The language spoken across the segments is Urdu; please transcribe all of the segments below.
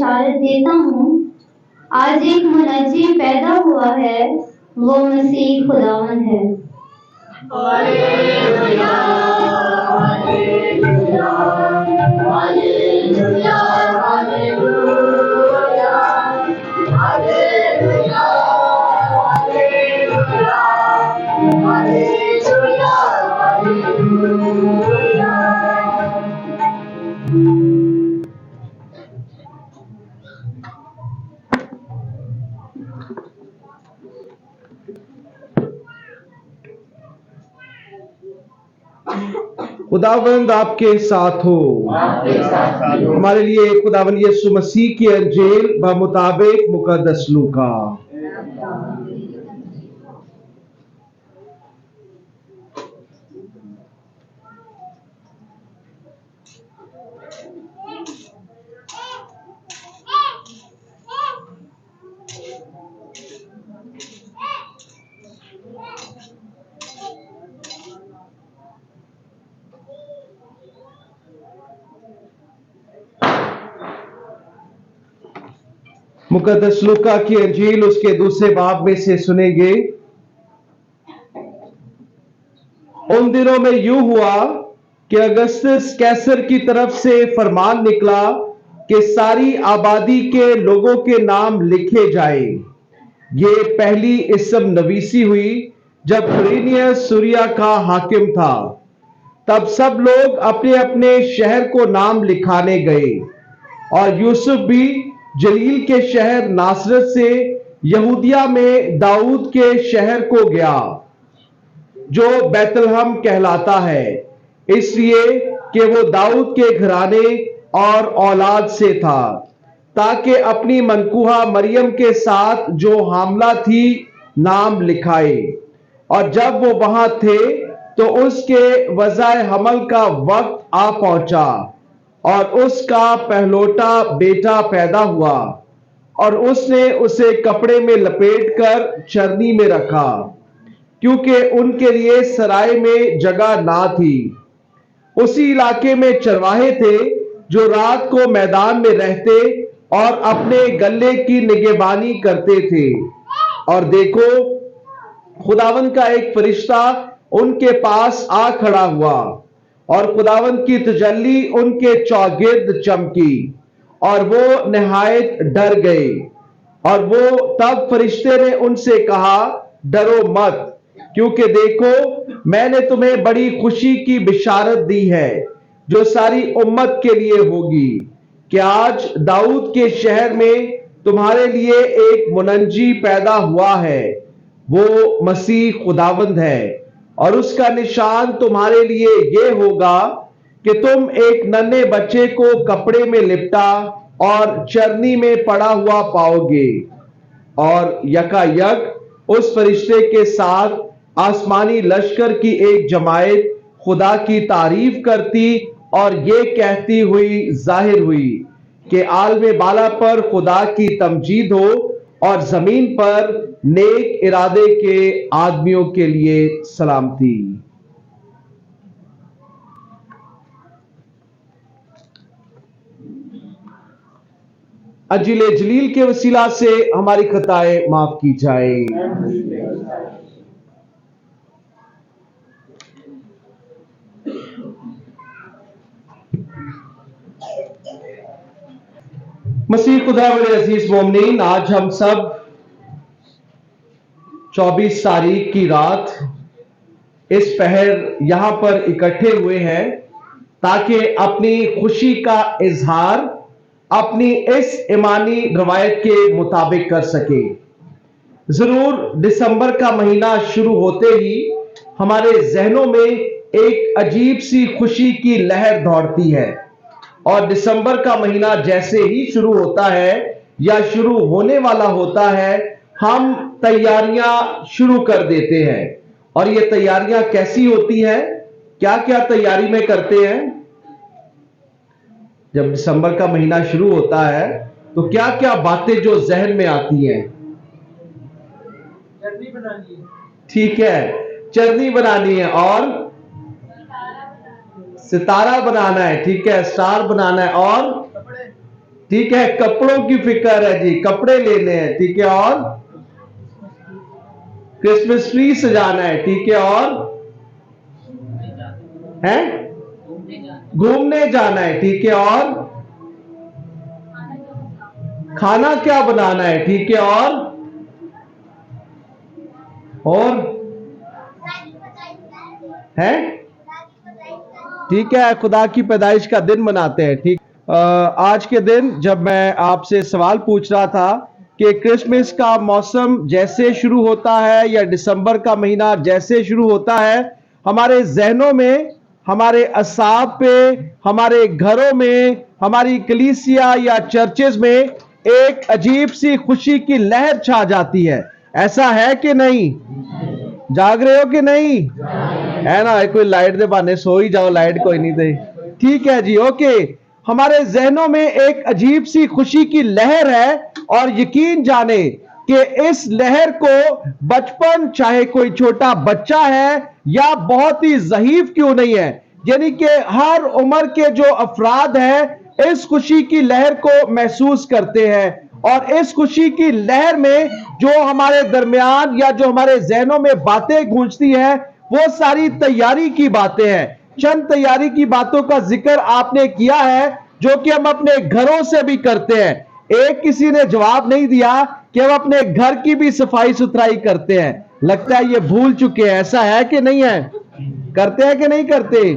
بشارت دیتا ہوں، آج ایک منجی پیدا ہوا ہے، وہ مسیح خداوند ہے۔ ہالےلویا، ہالےلویا، ہالےلویا، ہالےلویا، ہالےلویا، ہالےلویا، ہالےلویا، ہالےلویا۔ خداوند آپ کے ساتھ ہو۔ ہمارے لیے خداوند یسوع مسیح کی انجیل بمطابق مقدس لوکا۔ مقدس لوکا کی انجیل اس کے دوسرے باب میں سے سنیں گے۔ ان دنوں میں یوں ہوا کہ اگستس کیسر کی طرف سے فرمان نکلا کہ ساری آبادی کے لوگوں کے نام لکھے جائیں۔ یہ پہلی اسم نویسی ہوئی جب قرینیس سوریا کا حاکم تھا۔ تب سب لوگ اپنے اپنے شہر کو نام لکھانے گئے، اور یوسف بھی جلیل کے شہر ناصرت سے یہودیہ میں داؤد کے شہر کو گیا، جو بیت لحم کہلاتا ہے، اس لیے کہ وہ داؤد کے گھرانے اور اولاد سے تھا، تاکہ اپنی منکوہہ مریم کے ساتھ جو حاملہ تھی نام لکھائے۔ اور جب وہ وہاں تھے تو اس کے وضع حمل کا وقت آ پہنچا، اور اس کا پہلوٹا بیٹا پیدا ہوا، اور اس نے اسے کپڑے میں لپیٹ کر چرنی میں رکھا، کیونکہ ان کے لیے سرائے میں جگہ نہ تھی۔ اسی علاقے میں چرواہے تھے جو رات کو میدان میں رہتے اور اپنے گلے کی نگہبانی کرتے تھے، اور دیکھو، خداوند کا ایک فرشتہ ان کے پاس آ کھڑا ہوا، اور خداوند کی تجلی ان کے چوگرد چمکی، اور وہ نہایت ڈر گئے۔ اور وہ تب فرشتے نے ان سے کہا، ڈرو مت، کیونکہ دیکھو، میں نے تمہیں بڑی خوشی کی بشارت دی ہے، جو ساری امت کے لیے ہوگی، کہ آج داؤد کے شہر میں تمہارے لیے ایک منجی پیدا ہوا ہے، وہ مسیح خداوند ہے۔ اور اس کا نشان تمہارے لیے یہ ہوگا کہ تم ایک ننھے بچے کو کپڑے میں لپٹا اور چرنی میں پڑا ہوا پاؤ گے۔ اور یکا یک اس فرشتے کے ساتھ آسمانی لشکر کی ایک جماعت خدا کی تعریف کرتی اور یہ کہتی ہوئی ظاہر ہوئی کہ عالم بالا پر خدا کی تمجید ہو، اور زمین پر نیک ارادے کے آدمیوں کے لیے سلامتی۔ انجیل جلیل کے وسیلہ سے ہماری خطائیں معاف کی جائیں۔ مسیح خدا بڑے عزیز مومنین، آج ہم سب 24 تاریخ کی رات اس پہر یہاں پر اکٹھے ہوئے ہیں تاکہ اپنی خوشی کا اظہار اپنی اس ایمانی روایت کے مطابق کر سکے۔ ضرور دسمبر کا مہینہ شروع ہوتے ہی ہمارے ذہنوں میں ایک عجیب سی خوشی کی لہر دوڑتی ہے، اور دسمبر کا مہینہ جیسے ہی شروع ہوتا ہے یا شروع ہونے والا ہوتا ہے، ہم تیاریاں شروع کر دیتے ہیں۔ اور یہ تیاریاں کیسی ہوتی ہیں؟ کیا کیا تیاری میں کرتے ہیں؟ جب دسمبر کا مہینہ شروع ہوتا ہے تو کیا کیا باتیں جو ذہن میں آتی ہیں؟ چرنی بنانی ہے، ٹھیک ہے، چرنی بنانی ہے، اور ستارہ بنانا ہے، ٹھیک ہے، سٹار بنانا ہے، اور ٹھیک ہے, کپڑوں کی فکر ہے جی, کپڑے لینے ہیں, ٹھیک ہے, اور کرسمس ٹری سجانا ہے, ٹھیک ہے, اور ہے گھومنے جانا ہے, ٹھیک ہے, اور کھانا کیا بنانا ہے, ٹھیک ہے, اور ہے ٹھیک ہے, خدا کی پیدائش کا دن مناتے ہیں. ٹھیک, آج کے دن جب میں آپ سے سوال پوچھ رہا تھا کہ کرسمس کا موسم جیسے شروع ہوتا ہے یا دسمبر کا مہینہ جیسے شروع ہوتا ہے, ہمارے ذہنوں میں, ہمارے اعصاب پہ, ہمارے گھروں میں, ہماری کلیسیا یا چرچز میں ایک عجیب سی خوشی کی لہر چھا جاتی ہے. ایسا ہے کہ نہیں؟ جاگ رہے ہو کہ نہیں؟ ہے نا, کوئی لائٹ دے بہانے سو ہی جاؤ, لائٹ کوئی نہیں دے. ٹھیک ہے جی, اوکے. ہمارے ذہنوں میں ایک عجیب سی خوشی کی لہر ہے, اور یقین جانے کہ اس لہر کو بچپن, چاہے کوئی چھوٹا بچہ ہے یا بہت ہی ضعیف کیوں نہیں ہے, یعنی کہ ہر عمر کے جو افراد ہیں اس خوشی کی لہر کو محسوس کرتے ہیں. اور اس خوشی کی لہر میں جو ہمارے درمیان یا جو ہمارے ذہنوں میں باتیں گونجتی ہیں وہ ساری تیاری کی باتیں ہیں. چند تیاری کی باتوں کا ذکر آپ نے کیا ہے جو کہ ہم اپنے گھروں سے بھی کرتے ہیں. ایک کسی نے جواب نہیں دیا کہ ہم اپنے گھر کی بھی صفائی ستھرائی کرتے ہیں. لگتا ہے یہ بھول چکے ہیں. ایسا ہے کہ نہیں ہے؟ کرتے ہیں کہ نہیں کرتے؟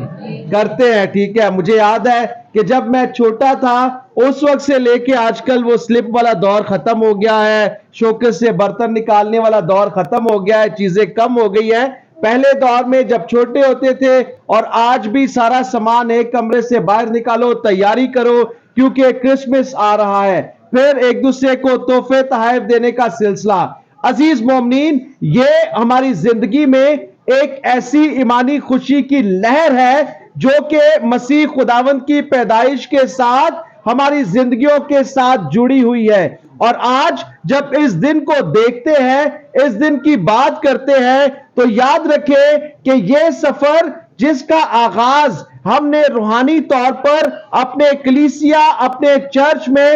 کرتے ہیں. ٹھیک ہے, مجھے یاد ہے کہ جب میں چھوٹا تھا اس وقت سے لے کے آج کل وہ سلپ والا دور ختم ہو گیا ہے, شوکس سے برتن نکالنے والا دور ختم ہو گیا ہے, چیزیں کم ہو گئی ہیں. پہلے دور میں جب چھوٹے ہوتے تھے, اور آج بھی سارا سامان ایک کمرے سے باہر نکالو, تیاری کرو کیونکہ کرسمس آ رہا ہے, پھر ایک دوسرے کو تحفے تحائف دینے کا سلسلہ. عزیز مومنین, یہ ہماری زندگی میں ایک ایسی ایمانی خوشی کی لہر ہے جو کہ مسیح خداوند کی پیدائش کے ساتھ ہماری زندگیوں کے ساتھ جڑی ہوئی ہے. اور آج جب اس دن کو دیکھتے ہیں, اس دن کی بات کرتے ہیں, تو یاد رکھیں کہ یہ سفر جس کا آغاز ہم نے روحانی طور پر اپنے کلیسیا, اپنے چرچ میں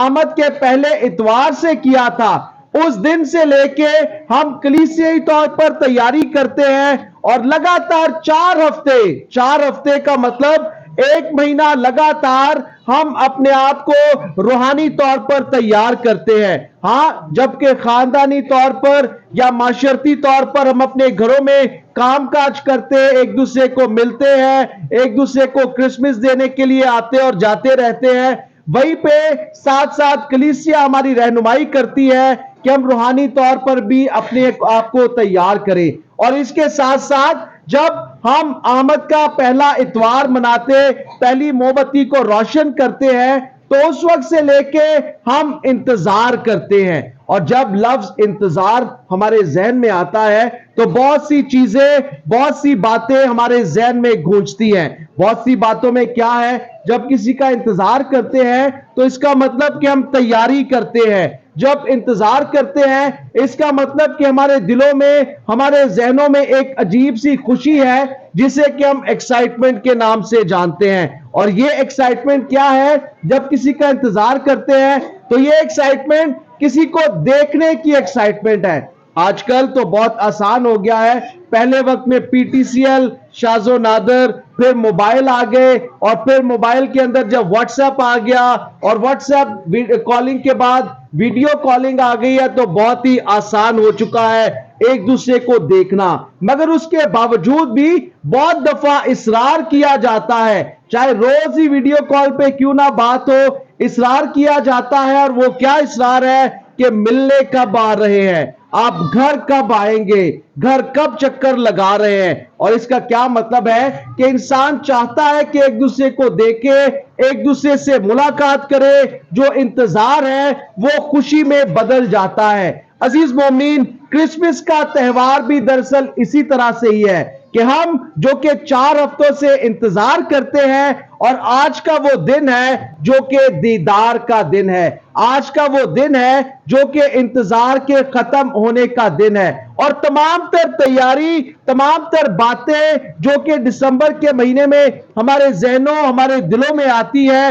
آمد کے پہلے اتوار سے کیا تھا, اس دن سے لے کے ہم کلیسیائی طور پر تیاری کرتے ہیں, اور لگاتار 4 ہفتے کا مطلب 1 مہینہ لگاتار ہم اپنے آپ کو روحانی طور پر تیار کرتے ہیں. ہاں, جبکہ خاندانی طور پر یا معاشرتی طور پر ہم اپنے گھروں میں کام کاج کرتے ہیں, ایک دوسرے کو ملتے ہیں, ایک دوسرے کو کرسمس دینے کے لیے آتے اور جاتے رہتے ہیں, وہیں پہ ساتھ ساتھ کلیسیا ہماری رہنمائی کرتی ہے کہ ہم روحانی طور پر بھی اپنے آپ کو تیار کریں. اور اس کے ساتھ ساتھ جب ہم آمد کا پہلا اتوار مناتے, پہلی موم بتی کو روشن کرتے ہیں, تو اس وقت سے لے کے ہم انتظار کرتے ہیں. اور جب لفظ انتظار ہمارے ذہن میں آتا ہے تو بہت سی چیزیں, بہت سی باتیں ہمارے ذہن میں گونجتی ہیں. بہت سی باتوں میں کیا ہے, جب کسی کا انتظار کرتے ہیں تو اس کا مطلب کہ ہم تیاری کرتے ہیں. جب انتظار کرتے ہیں اس کا مطلب کہ ہمارے دلوں میں, ہمارے ذہنوں میں ایک عجیب سی خوشی ہے جسے کہ ہم ایکسائٹمنٹ کے نام سے جانتے ہیں. اور یہ ایکسائٹمنٹ کیا ہے؟ جب کسی کا انتظار کرتے ہیں تو یہ ایکسائٹمنٹ کسی کو دیکھنے کی ایکسائٹمنٹ ہے. آج کل تو بہت آسان ہو گیا ہے, پہلے وقت میں پی ٹی سی ایل, شاز و نادر, پھر موبائل آ گئے, اور پھر موبائل کے اندر جب واٹس ایپ آ گیا, اور واٹس ایپ کالنگ کے بعد ویڈیو کالنگ آ گئی ہے, تو بہت ہی آسان ہو چکا ہے ایک دوسرے کو دیکھنا. مگر اس کے باوجود بھی بہت دفعہ اصرار کیا جاتا ہے, چاہے روز ہی ویڈیو کال پہ کیوں نہ بات ہو, اصرار کیا جاتا ہے. اور وہ کیا اصرار ہے کہ ملنے کب آ رہے ہیں, آپ گھر کب آئیں گے, گھر کب چکر لگا رہے ہیں. اور اس کا کیا مطلب ہے کہ انسان چاہتا ہے کہ ایک دوسرے کو دیکھے, ایک دوسرے سے ملاقات کرے. جو انتظار ہے وہ خوشی میں بدل جاتا ہے. عزیز مومنین, کرسمس کا تہوار بھی دراصل اسی طرح سے ہی ہے کہ ہم جو کہ 4 ہفتوں سے انتظار کرتے ہیں, اور آج کا وہ دن ہے جو کہ دیدار کا دن ہے, آج کا وہ دن ہے جو کہ انتظار کے ختم ہونے کا دن ہے. اور تمام تر تیاری, تمام تر باتیں جو کہ دسمبر کے مہینے میں ہمارے ذہنوں, ہمارے دلوں میں آتی ہیں,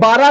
12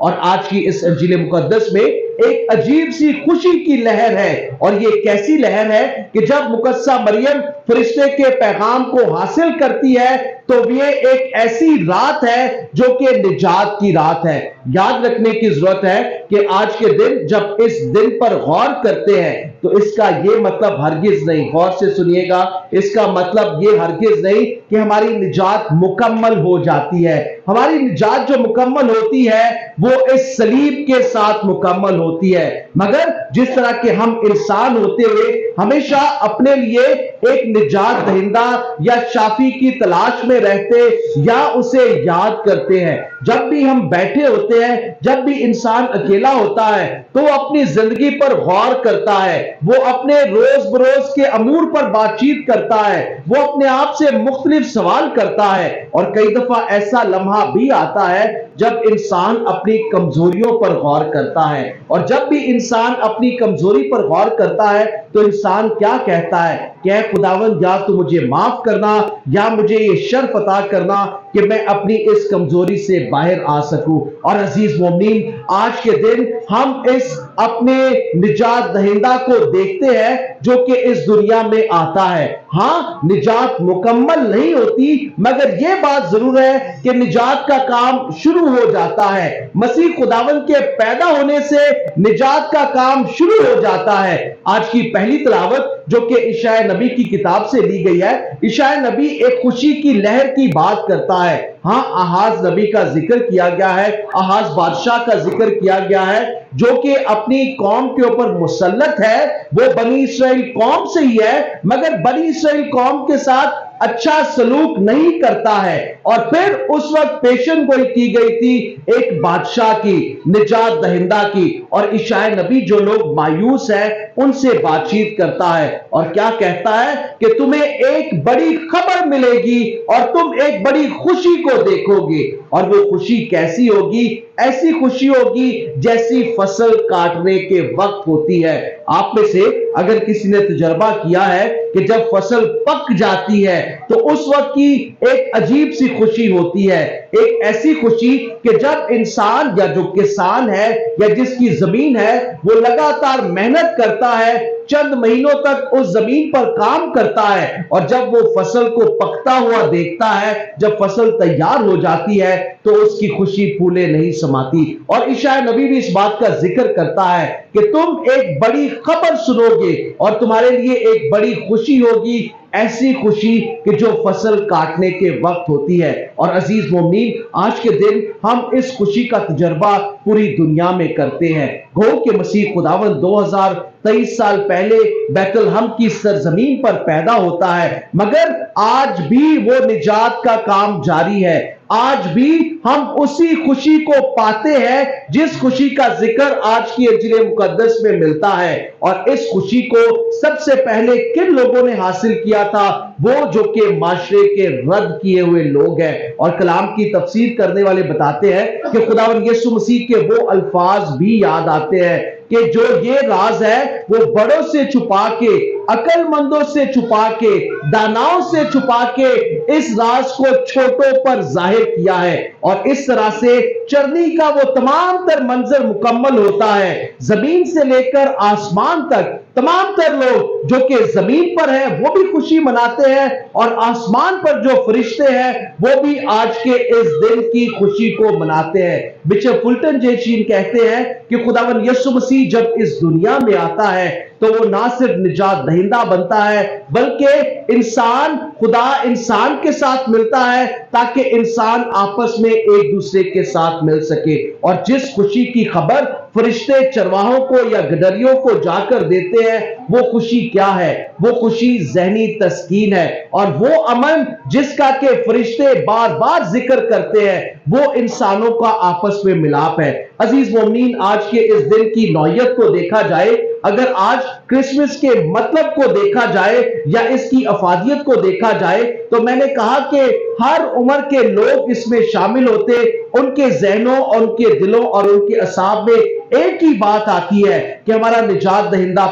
اور آج کی اس انجیل مقدس میں ایک عجیب سی خوشی کی لہر ہے، اور یہ کیسی لہر ہے کہ جب مقدسہ مریم فرشتے کے پیغام کو حاصل کرتی ہے تو یہ ایک ایسی رات ہے جو کہ نجات کی رات ہے۔ یاد رکھنے کی ضرورت ہے کہ آج کے دن جب اس دن پر غور کرتے ہیں تو اس کا یہ مطلب ہرگز نہیں، غور سے سنیے گا، اس کا مطلب یہ ہرگز نہیں کہ ہماری نجات مکمل ہو جاتی ہے۔ ہماری نجات جو مکمل ہوتی ہے وہ اس صلیب کے ساتھ مکمل ہوتی ہے، مگر جس طرح کہ ہم انسان ہوتے ہوئے ہمیشہ اپنے لیے ایک نجات دہندہ یا شافی کی تلاش میں رہتے یا اسے یاد کرتے ہیں، جب بھی ہم بیٹھے ہوتے ہیں، جب بھی انسان اکیلا ہوتا ہے تو وہ اپنی زندگی پر غور کرتا ہے، وہ اپنے روز بروز کے امور پر بات چیت کرتا ہے، وہ اپنے آپ سے مختلف سوال کرتا ہے، اور کئی دفعہ ایسا لمحہ بھی آتا ہے جب انسان اپنی کمزوریوں پر غور کرتا ہے، اور جب بھی انسان اپنی کمزوری پر غور کرتا ہے تو انسان کیا کہتا ہے کہ اے خداوند یا تو مجھے معاف کرنا یا مجھے یہ شرف عطا کرنا کہ میں اپنی اس کمزوری سے باہر آ سکوں۔ اور عزیز مومنین، آج کے دن ہم اس اپنے نجات دہندہ کو دیکھتے ہیں جو کہ اس دنیا میں آتا ہے۔ ہاں، نجات مکمل نہیں ہوتی، مگر یہ بات ضرور ہے کہ نجات کا کام شروع ہو جاتا ہے۔ مسیح خداوند کے پیدا ہونے سے نجات کا کام شروع ہو جاتا ہے۔ آج کی پہلی تلاوت جو کہ اشعیا نبی کی کتاب سے لی گئی ہے، اشعیا نبی ایک خوشی کی لہر کی بات کرتا ہے۔ ہاں، آہاز نبی کا ذکر کیا گیا ہے، آہاز بادشاہ کا ذکر کیا گیا ہے جو کہ اپنی قوم کے اوپر مسلط ہے، وہ بنی اسرائیل قوم سے ہی ہے، مگر بنی اسرائیل قوم کے ساتھ اچھا سلوک نہیں کرتا ہے، اور پھر اس وقت پیشن گوئی کی گئی تھی ایک بادشاہ کی، نجات دہندہ کی، اور اشعیا نبی جو لوگ مایوس ہیں ان سے بات چیت کرتا ہے اور کیا کہتا ہے کہ تمہیں ایک بڑی خبر ملے گی اور تم ایک بڑی خوشی کو دیکھو گے، اور وہ خوشی کیسی ہوگی؟ ایسی خوشی ہوگی جیسی فصل کاٹنے کے وقت ہوتی ہے۔ آپ میں سے اگر کسی نے تجربہ کیا ہے کہ جب فصل پک جاتی ہے تو اس وقت کی ایک عجیب سی خوشی ہوتی ہے، ایک ایسی خوشی کہ جب انسان یا جو کسان ہے یا جس کی زمین ہے وہ لگاتار محنت کرتا ہے، چند مہینوں تک اس زمین پر کام کرتا ہے، اور جب وہ فصل کو پکتا ہوا دیکھتا ہے، جب فصل تیار ہو جاتی ہے تو اس کی خوشی پھولے نہیں سماتی۔ اور اشعیا نبی بھی اس بات کا ذکر کرتا ہے کہ تم ایک بڑی خبر سنو گے اور تمہارے لیے ایک بڑی خوشی ہوگی، ایسی خوشی کہ جو فصل کاٹنے کے وقت ہوتی ہے۔ اور عزیز مومنین، آج کے دن ہم اس خوشی کا تجربہ پوری دنیا میں کرتے ہیں۔ گو کہ مسیح خداوند 2023 سال پہلے بیت الحم کی سرزمین پر پیدا ہوتا ہے، مگر آج بھی وہ نجات کا کام جاری ہے۔ آج بھی ہم اسی خوشی کو پاتے ہیں جس خوشی کا ذکر آج کی انجیل مقدس میں ملتا ہے، اور اس خوشی کو سب سے پہلے کن لوگوں نے حاصل کیا تھا؟ وہ جو کہ معاشرے کے رد کیے ہوئے لوگ ہیں۔ اور کلام کی تفسیر کرنے والے بتاتے ہیں کہ خداوند یسوع مسیح کے وہ الفاظ بھی یاد آتے ہیں کہ جو یہ راز ہے وہ بڑوں سے چھپا کے، عقل مندوں سے چھپا کے، داناؤں سے چھپا کے اس راز کو چھوٹوں پر ظاہر کیا ہے، اور اس طرح سے چرنی کا وہ تمام تر منظر مکمل ہوتا ہے۔ زمین سے لے کر آسمان تک تمام تر لوگ جو کہ زمین پر ہیں وہ بھی خوشی مناتے ہیں، اور آسمان پر جو فرشتے ہیں وہ بھی آج کے اس دن کی خوشی کو مناتے ہیں۔ بشپ فلٹن جے شین کہتے ہیں کہ خداوند یسوع مسیح جب اس دنیا میں آتا ہے تو وہ نہ صرف نجات دہندہ بنتا ہے بلکہ انسان، خدا انسان کے ساتھ ملتا ہے تاکہ انسان آپس میں ایک دوسرے کے ساتھ مل سکے۔ اور جس خوشی کی خبر فرشتے چرواہوں کو یا گڈریوں کو جا کر دیتے ہیں، وہ خوشی کیا ہے؟ وہ خوشی ذہنی تسکین ہے، اور وہ امن جس کا کہ فرشتے بار بار ذکر کرتے ہیں، وہ انسانوں کا آپس میں ملاپ ہے۔ عزیز مومنین، آج کے اس دن کی نوعیت کو دیکھا جائے، اگر آج کرسمس کے مطلب کو دیکھا جائے یا اس کی افادیت کو دیکھا جائے تو میں نے کہا کہ ہر عمر کے لوگ اس میں شامل ہوتے، ان کے ذہنوں اور ان کے دلوں اور ان کے اعصاب میں ایک ہی بات آتی ہے کہ ہمارا نجات دہندہ